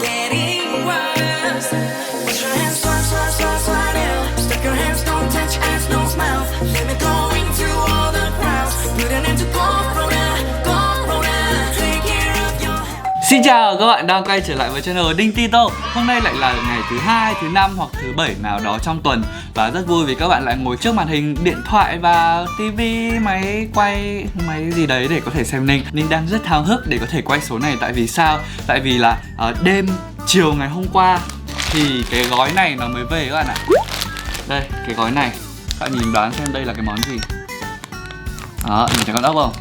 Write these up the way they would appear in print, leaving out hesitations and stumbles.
getting worse. Put your hands swat now. Stick your hands, don't touch hands, no smell. Let me go into all the crowds. Put an end to corona. Take care of your health. Xin chào các bạn đang quay trở lại với channel Đinh Tito. Hôm nay lại là ngày thứ hai, thứ năm hoặc thứ bảy nào đó trong tuần. Và rất vui vì các bạn lại ngồi trước màn hình điện thoại và tivi, máy quay, máy gì đấy để có thể xem Ninh. Ninh đang rất háo hức để có thể quay số này. Tại vì sao? Tại vì là đêm chiều ngày hôm qua thì cái gói này nó mới về các bạn ạ. Đây, cái gói này. Các bạn nhìn đoán xem đây là cái món gì. Đó, nhìn thấy con ốc không?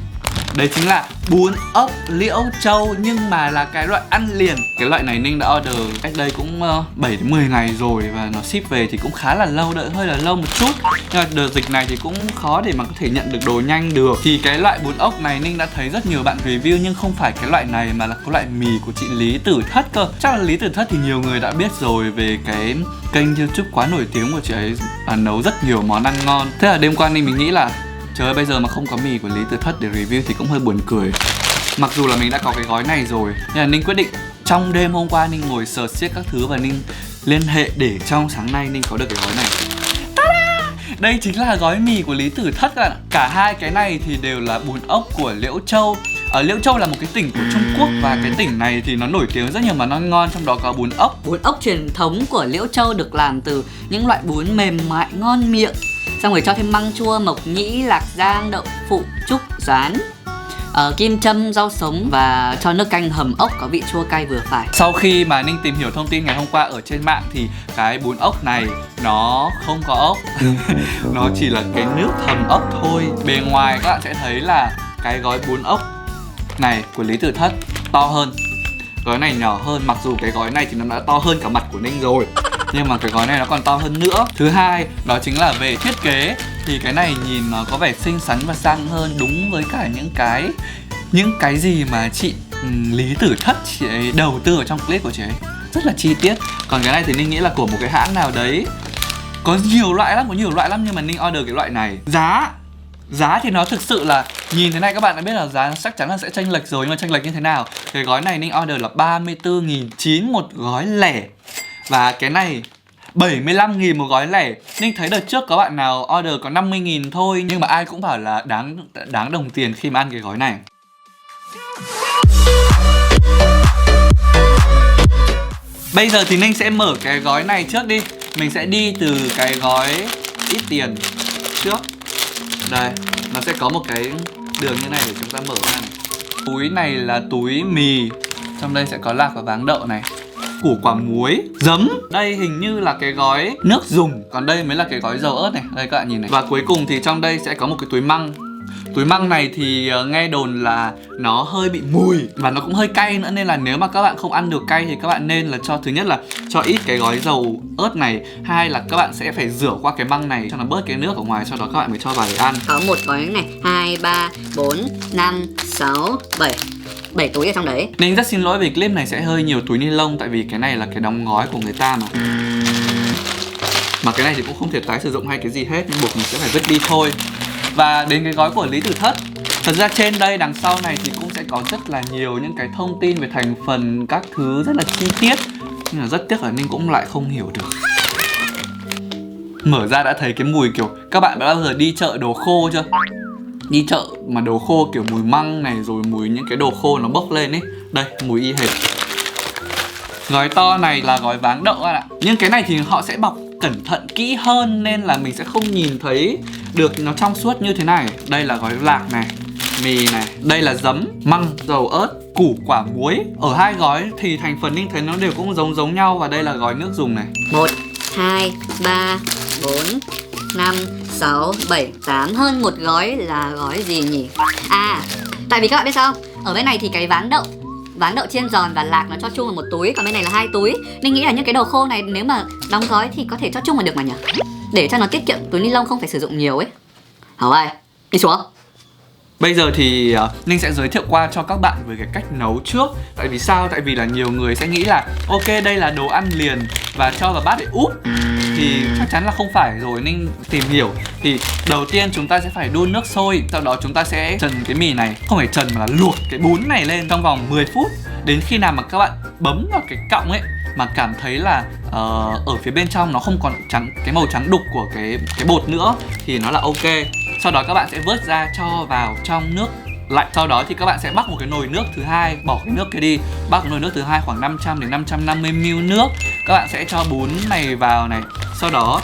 Đấy chính là bún ốc Liễu Châu, nhưng mà là cái loại ăn liền. Cái loại này Ninh đã order cách đây cũng 7 đến 10 ngày rồi. Và nó ship về thì cũng khá là lâu, đợi hơi là lâu một chút. Nhưng mà đợt dịch này thì cũng khó để mà có thể nhận được đồ nhanh được. Thì cái loại bún ốc này Ninh đã thấy rất nhiều bạn review, nhưng không phải cái loại này mà là cái loại mì của chị Lý Tử Thất cơ. Chắc là Lý Tử Thất thì nhiều người đã biết rồi về cái kênh YouTube quá nổi tiếng của chị ấy nấu rất nhiều món ăn ngon. Thế là đêm qua Ninh mình nghĩ là trời ơi, bây giờ mà không có mì của Lý Tử Thất để review thì cũng hơi buồn cười. Mặc dù là mình đã có cái gói này rồi, nhưng là Ninh quyết định trong đêm hôm qua Ninh ngồi search xiết các thứ và Ninh liên hệ để trong sáng nay Ninh có được cái gói này. Ta-da! Đây chính là gói mì của Lý Tử Thất ạ. Cả hai cái này thì đều là bún ốc của Liễu Châu. Liễu Châu là một cái tỉnh của Trung Quốc và cái tỉnh này thì nó nổi tiếng rất nhiều món ăn ngon, trong đó có bún ốc. Bún ốc truyền thống của Liễu Châu được làm từ những loại bún mềm mại ngon miệng, xong rồi cho thêm măng chua, mộc nhĩ, lạc giang, đậu phụ, trúc, rán, kim châm, rau sống và cho nước canh hầm ốc có vị chua cay vừa phải. Sau khi mà Ninh tìm hiểu thông tin ngày hôm qua ở trên mạng thì cái bún ốc này nó không có ốc. Nó chỉ là cái nước hầm ốc thôi. Bề ngoài các bạn sẽ thấy là cái gói bún ốc này của Lý Tử Thất to hơn, gói này nhỏ hơn. Mặc dù cái gói này thì nó đã to hơn cả mặt của Ninh rồi, nhưng mà cái gói này nó còn to hơn nữa. Thứ hai, đó chính là về thiết kế. Thì cái này nhìn nó có vẻ xinh xắn và sang hơn, đúng với cả những cái gì mà chị Lý Tử Thất chị ấy đầu tư ở trong clip của chị ấy. Rất là chi tiết. Còn cái này thì Ninh nghĩ là của một cái hãng nào đấy. Có nhiều loại lắm, nhưng mà Ninh order cái loại này. Giá thì nó thực sự là nhìn thế này các bạn đã biết là giá chắc chắn là sẽ chênh lệch rồi, nhưng mà chênh lệch như thế nào? Cái gói này Ninh order là 34.900 một gói lẻ. Và cái này 75.000 một gói lẻ. Ninh thấy đợt trước có bạn nào order có 50.000 thôi, nhưng mà ai cũng bảo là đáng đồng tiền khi mà ăn cái gói này. Bây giờ thì Ninh sẽ mở cái gói này trước đi. Mình sẽ đi từ cái gói ít tiền trước. Đây, nó sẽ có một cái đường như này để chúng ta mở ra này. Túi này là túi mì. Trong đây sẽ có lạc và váng đậu này, củ quả muối, giấm. Đây hình như là cái gói nước dùng, còn đây mới là cái gói dầu ớt này. Đây các bạn nhìn này. Và cuối cùng thì trong đây sẽ có một cái túi măng. Túi măng này thì nghe đồn là nó hơi bị mùi và nó cũng hơi cay nữa, nên là nếu mà các bạn không ăn được cay thì các bạn nên là cho, thứ nhất là cho ít cái gói dầu ớt này, hai là các bạn sẽ phải rửa qua cái măng này cho nó bớt cái nước ở ngoài, sau đó các bạn mới cho vào để ăn. Có một gói này, 2, 3, 4, 5, 6, 7 túi ở trong đấy. Ninh rất xin lỗi vì clip này sẽ hơi nhiều túi ni lông, tại vì cái này là cái đóng gói của người ta mà cái này thì cũng không thể tái sử dụng hay cái gì hết, nhưng buộc mình sẽ phải vứt đi thôi. Và đến cái gói của Lý Tử Thất, thật ra trên đây đằng sau này thì cũng sẽ có rất là nhiều những cái thông tin về thành phần các thứ rất là chi tiết, nhưng mà rất tiếc là Ninh cũng lại không hiểu được. Mở ra đã thấy cái mùi kiểu, các bạn đã bao giờ đi chợ đồ khô chưa? Đi chợ mà đồ khô kiểu mùi măng này, rồi mùi những cái đồ khô nó bốc lên ấy. Đây, mùi y hệt. Gói to này là gói váng đậu các bạn ạ. Nhưng cái này thì họ sẽ bọc cẩn thận kỹ hơn, nên là mình sẽ không nhìn thấy được nó trong suốt như thế này. Đây là gói lạc này, mì này, đây là giấm, măng, dầu ớt, củ quả muối. Ở hai gói thì thành phần Ninh thấy nó đều cũng giống nhau. Và đây là gói nước dùng này. 1, 2, 3, 4, 5, 6, 7, 8. Hơn một gói là gói gì nhỉ? À, tại vì các bạn biết sao không? Ở bên này thì cái váng đậu chiên giòn và lạc nó cho chung vào một túi, còn bên này là 2 túi. Nên nghĩ là những cái đồ khô này nếu mà đóng gói thì có thể cho chung vào được mà nhỉ? Để cho nó tiết kiệm túi ni lông, không phải sử dụng nhiều ấy. Hảo ơi, đi xuống. Bây giờ thì Ninh sẽ giới thiệu qua cho các bạn về cái cách nấu trước. Tại vì sao? Tại vì là nhiều người sẽ nghĩ là ok, đây là đồ ăn liền và cho vào bát để úp, thì chắc chắn là không phải rồi. Ninh tìm hiểu thì đầu tiên chúng ta sẽ phải đun nước sôi. Sau đó chúng ta sẽ trần cái mì này, không phải trần mà là luộc cái bún này lên trong vòng 10 phút. Đến khi nào mà các bạn bấm vào cái cọng ấy mà cảm thấy là ở phía bên trong nó không còn cái màu trắng đục của cái bột nữa thì nó là ok. Sau đó các bạn sẽ vớt ra cho vào trong nước lạnh. Sau đó thì các bạn sẽ bắc một cái nồi nước thứ hai, bỏ cái nước kia đi, bắc cái nồi nước thứ hai khoảng 500 đến 550 ml nước. Các bạn sẽ cho bún này vào này. Sau đó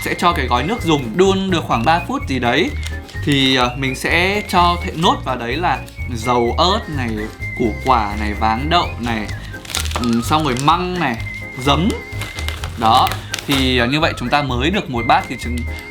sẽ cho cái gói nước dùng, đun được khoảng 3 phút gì đấy thì mình sẽ cho nốt vào đấy là dầu ớt này, củ quả này, váng đậu này, xong rồi măng này, giấm. Đó, thì như vậy chúng ta mới được một bát. Thì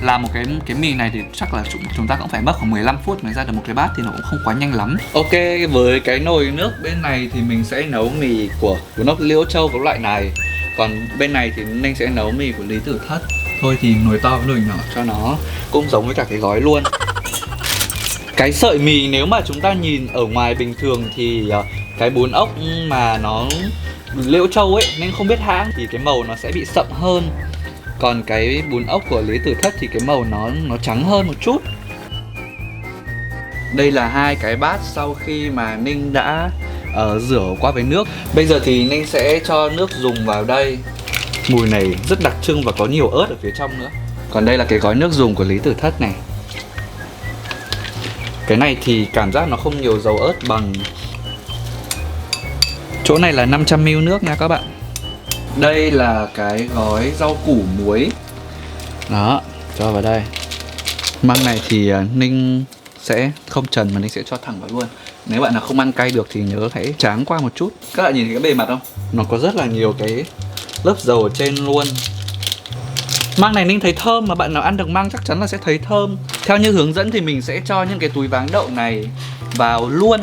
làm một cái mì này thì chắc là chúng ta cũng phải mất khoảng 15 phút mới ra được một cái bát, thì nó cũng không quá nhanh lắm. Ok, với cái nồi nước bên này thì mình sẽ nấu mì của bún ốc Liễu Châu cái loại này. Còn bên này thì Ninh sẽ nấu mì của Lý Tử Thất. Thôi thì nồi to với nồi nhỏ cho nó cũng giống với cả cái gói luôn. Cái sợi mì nếu mà chúng ta nhìn ở ngoài bình thường thì cái bún ốc mà nó Liễu Châu ấy, nên không biết hãng, thì cái màu nó sẽ bị sậm hơn. Còn cái bún ốc của Lý Tử Thất thì cái màu nó trắng hơn một chút. Đây là hai cái bát sau khi mà Ninh đã rửa qua với nước. Bây giờ thì Ninh sẽ cho nước dùng vào đây. Mùi này rất đặc trưng và có nhiều ớt ở phía trong nữa. Còn đây là cái gói nước dùng của Lý Tử Thất này. Cái này thì cảm giác nó không nhiều dầu ớt bằng chỗ này là 500ml nước nha các bạn. Đây là cái gói rau củ muối. Đó, cho vào đây. Măng này thì Ninh sẽ không trần mà Ninh sẽ cho thẳng vào luôn. Nếu bạn nào không ăn cay được thì nhớ hãy tráng qua một chút. Các bạn nhìn thấy cái bề mặt không? Nó có rất là nhiều cái lớp dầu ở trên luôn. Măng này Ninh thấy thơm, mà bạn nào ăn được măng chắc chắn là sẽ thấy thơm. Theo như hướng dẫn thì mình sẽ cho những cái túi váng đậu này vào luôn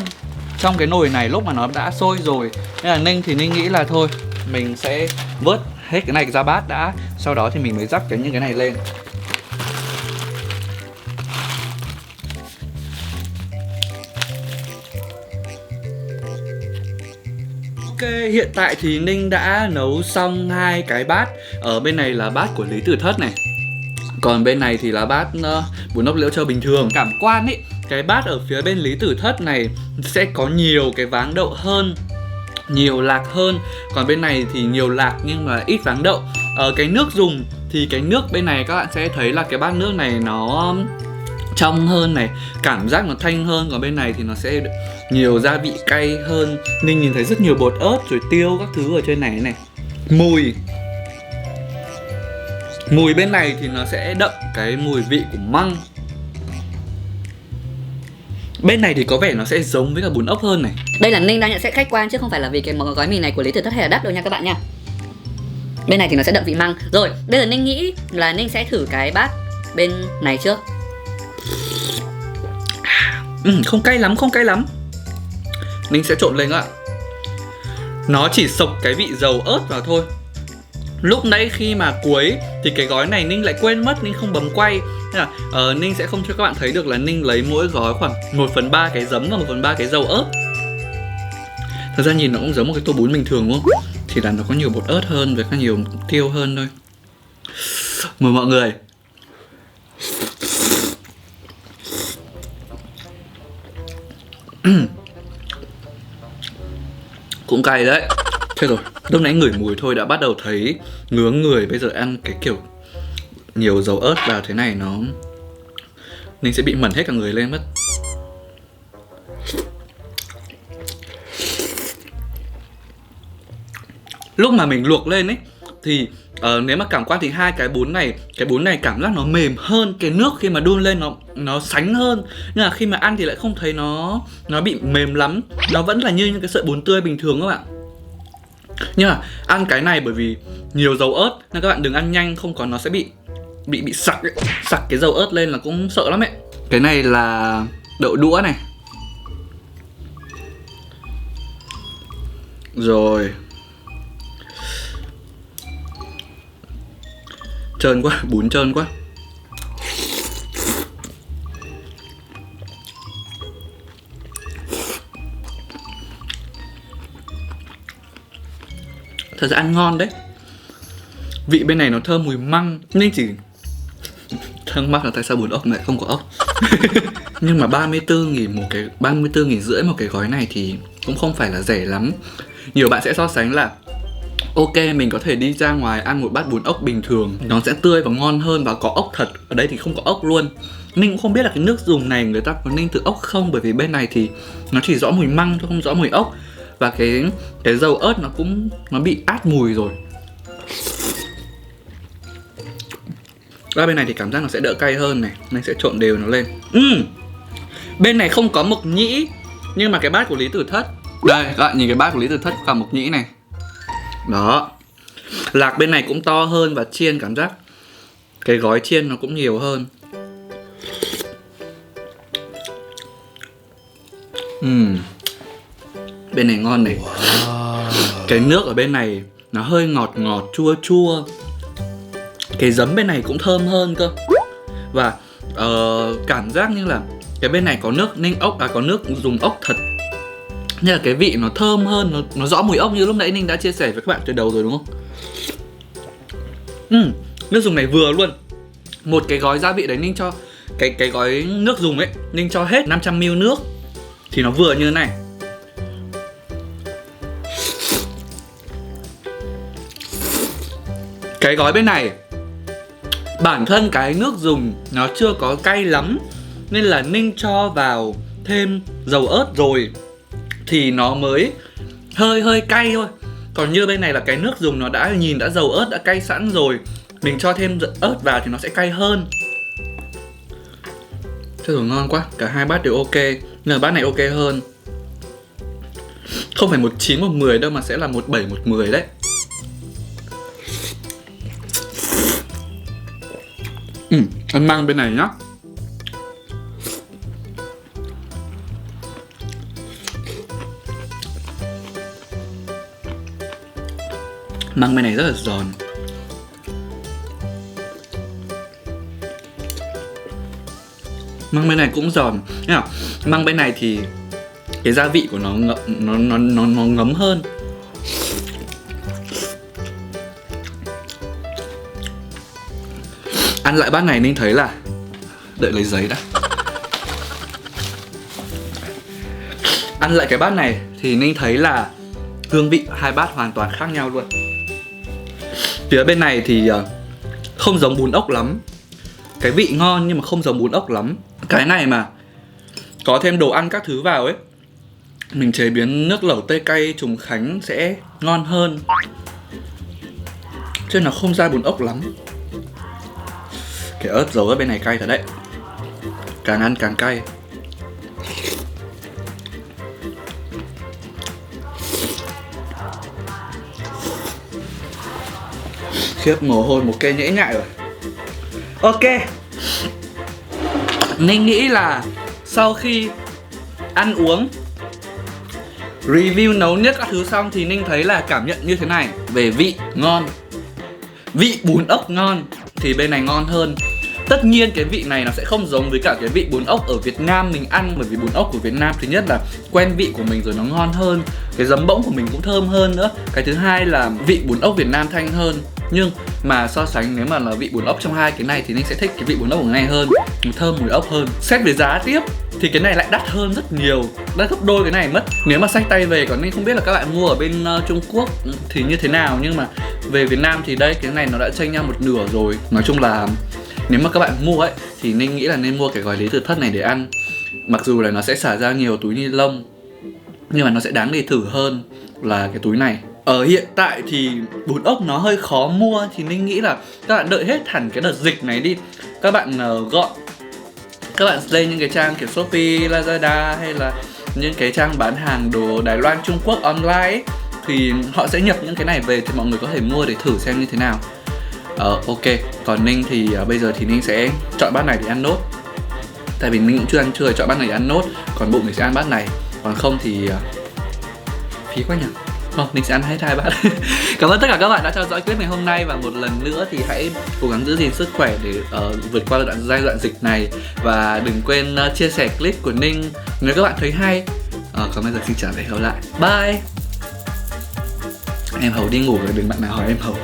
trong cái nồi này lúc mà nó đã sôi rồi. Nên là Ninh nghĩ là thôi, mình sẽ vớt hết cái này ra bát đã, sau đó thì mình mới rắc những cái này lên. Ok, hiện tại thì Ninh đã nấu xong hai cái bát. Ở bên này là bát của Lý Tử Thất này, còn bên này thì là bát bún ốc Liễu Châu bình thường. Cảm quan ý, cái bát ở phía bên Lý Tử Thất này sẽ có nhiều cái váng đậu hơn, nhiều lạc hơn. Còn bên này thì nhiều lạc nhưng mà ít váng đậu. Ở cái nước dùng thì cái nước bên này các bạn sẽ thấy là cái bát nước này nó trong hơn này, cảm giác nó thanh hơn. Còn bên này thì nó sẽ nhiều gia vị cay hơn. Ninh nhìn thấy rất nhiều bột ớt rồi tiêu các thứ ở trên này này. Mùi bên này thì nó sẽ đậm cái mùi vị của măng. Bên này thì có vẻ nó sẽ giống với cả bún ốc hơn này. Đây là Ninh đang nhận xét khách quan chứ không phải là vì cái gói mì này của Lý Tử Thất hay là đắt đâu nha các bạn nha. Bên này thì nó sẽ đậm vị măng. Rồi, bây giờ Ninh nghĩ là Ninh sẽ thử cái bát bên này trước. Không cay lắm. Ninh sẽ trộn lên các bạn. Nó chỉ xộc cái vị dầu ớt vào thôi. Lúc nãy khi mà cuối thì cái gói này Ninh lại quên mất, Ninh không bấm quay. Nên là Ninh sẽ không cho các bạn thấy được là Ninh lấy mỗi gói khoảng 1/3 cái giấm và 1/3 cái dầu ớt. Thật ra nhìn nó cũng giống một cái tô bún bình thường đúng không? Chỉ là nó có nhiều bột ớt hơn và có nhiều tiêu hơn thôi. Mời mọi người. Cũng cay đấy. Thế rồi, lúc nãy ngửi mùi thôi đã bắt đầu thấy ngứa người. Bây giờ ăn cái kiểu nhiều dầu ớt vào thế này nó Ninh sẽ bị mẩn hết cả người lên mất. Lúc mà mình luộc lên ấy thì nếu mà cảm quan thì hai cái bún này cảm giác nó mềm hơn. Cái nước khi mà đun lên nó sánh hơn. Nhưng mà khi mà ăn thì lại không thấy nó bị mềm lắm. Nó vẫn là như những cái sợi bún tươi bình thường các bạn. Nhưng mà ăn cái này bởi vì nhiều dầu ớt nên các bạn đừng ăn nhanh, không có nó sẽ bị sặc ấy. Sặc cái dầu ớt lên là cũng sợ lắm ấy. Cái này là đậu đũa này. Rồi. Trơn quá, bún trơn quá. Thật ra ăn ngon đấy. Vị bên này nó thơm mùi măng. Nên chỉ thắc mắc là tại sao bún ốc lại không có ốc. Nhưng mà 34.000 rưỡi một cái gói này thì cũng không phải là rẻ lắm. Nhiều bạn sẽ so sánh là ok, mình có thể đi ra ngoài ăn một bát bún ốc bình thường, nó sẽ tươi và ngon hơn và có ốc thật. Ở đây thì không có ốc luôn. Ninh cũng không biết là cái nước dùng này người ta có ninh từ ốc không, bởi vì bên này thì nó chỉ rõ mùi măng thôi, không rõ mùi ốc. Và cái dầu ớt nó bị át mùi rồi. Và bên này thì cảm giác nó sẽ đỡ cay hơn này. Mình sẽ trộn đều nó lên. Bên này không có mộc nhĩ, nhưng mà cái bát của Lý Tử Thất. Đây các bạn nhìn cái bát của Lý Tử Thất có mộc nhĩ này. Đó. Lạc bên này cũng to hơn và chiên cảm giác cái gói chiên nó cũng nhiều hơn. Bên này ngon này. Cái nước ở bên này nó hơi ngọt ngọt chua chua. Cái giấm bên này cũng thơm hơn cơ. Và cảm giác như là cái bên này có nước ninh ốc, có nước dùng ốc thật, nên là cái vị nó thơm hơn, nó rõ mùi ốc như lúc nãy Ninh đã chia sẻ với các bạn từ đầu rồi đúng không? Nước dùng này vừa luôn. Một cái gói gia vị đấy Ninh cho cái gói nước dùng ấy, Ninh cho hết 500ml nước thì nó vừa như thế này. Cái gói bên này bản thân cái nước dùng nó chưa có cay lắm, nên là Ninh cho vào thêm dầu ớt rồi thì nó mới hơi cay thôi. Còn như bên này là cái nước dùng nó đã dầu ớt đã cay sẵn rồi, mình cho thêm ớt vào thì nó sẽ cay hơn. Thế rồi ngon quá, cả hai bát đều ok. Nhưng mà bát này ok hơn. Không phải 19 một 10 đâu mà sẽ là 17 một 10 đấy. Ăn măng bên này nhá. Măng bên này rất là giòn. Măng bên này cũng giòn. Măng bên này thì cái gia vị của nó ngấm hơn. Ăn lại bát này Ninh thấy là đợi lấy giấy đã. Ăn lại cái bát này thì Ninh thấy là hương vị hai bát hoàn toàn khác nhau luôn. Phía bên này thì không giống bún ốc lắm. Cái vị ngon nhưng mà không giống bún ốc lắm. Cái này mà có thêm đồ ăn các thứ vào ấy, mình chế biến nước lẩu tây cay Trùng Khánh sẽ ngon hơn. Chứ nó không ra bún ốc lắm. Cái ớt dầu ở bên này cay thật đấy. Càng ăn càng cay. Khiếp, mồ hôi một cây nhễ nhại rồi. Ok, Ninh nghĩ là sau khi ăn uống, review nấu nướng các thứ xong thì Ninh thấy là cảm nhận như thế này. Về vị ngon, vị bún ốc ngon thì bên này ngon hơn. Tất nhiên cái vị này nó sẽ không giống với cả cái vị bún ốc ở Việt Nam mình ăn. Bởi vì bún ốc của Việt Nam thứ nhất là quen vị của mình rồi, nó ngon hơn. Cái giấm bỗng của mình cũng thơm hơn nữa. Cái thứ hai là vị bún ốc Việt Nam thanh hơn. Nhưng mà so sánh nếu mà là vị bún ốc trong hai cái này thì Ninh sẽ thích cái vị bún ốc của này hơn. Nó thơm mùi ốc hơn. Xét về giá tiếp thì cái này lại đắt hơn rất nhiều, đắt gấp đôi cái này mất. Nếu mà xách tay về, còn Ninh không biết là các bạn mua ở bên Trung Quốc thì như thế nào, nhưng mà về Việt Nam thì đây, cái này nó đã chênh nhau một nửa rồi. Nói chung là nếu mà các bạn mua ấy thì Ninh nghĩ là nên mua cái gói Lý Tử Thất này để ăn. Mặc dù là nó sẽ xả ra nhiều túi ni lông, nhưng mà nó sẽ đáng để thử hơn là cái túi này. Ở hiện tại thì bún ốc nó hơi khó mua, thì Ninh nghĩ là các bạn đợi hết hẳn cái đợt dịch này đi. Các bạn gọi, các bạn lên những cái trang kiểu Shopee, Lazada hay là những cái trang bán hàng đồ Đài Loan, Trung Quốc online ấy, thì họ sẽ nhập những cái này về thì mọi người có thể mua để thử xem như thế nào. Ok, còn Ninh thì bây giờ thì Ninh sẽ chọn bát này để ăn nốt. Tại vì Ninh cũng chưa ăn trưa, chọn bát này để ăn nốt. Còn bụng mình sẽ ăn bát này. Còn không thì phí quá nhỉ. Không, Ninh sẽ ăn hết hai bát. Cảm ơn tất cả các bạn đã theo dõi clip ngày hôm nay. Và một lần nữa thì hãy cố gắng giữ gìn sức khỏe để vượt qua giai đoạn dịch này. Và đừng quên chia sẻ clip của Ninh nếu các bạn thấy hay. Còn bây giờ xin chào và hẹn gặp lại. Bye. Em Hầu đi ngủ rồi, đừng bạn nào hỏi em Hầu.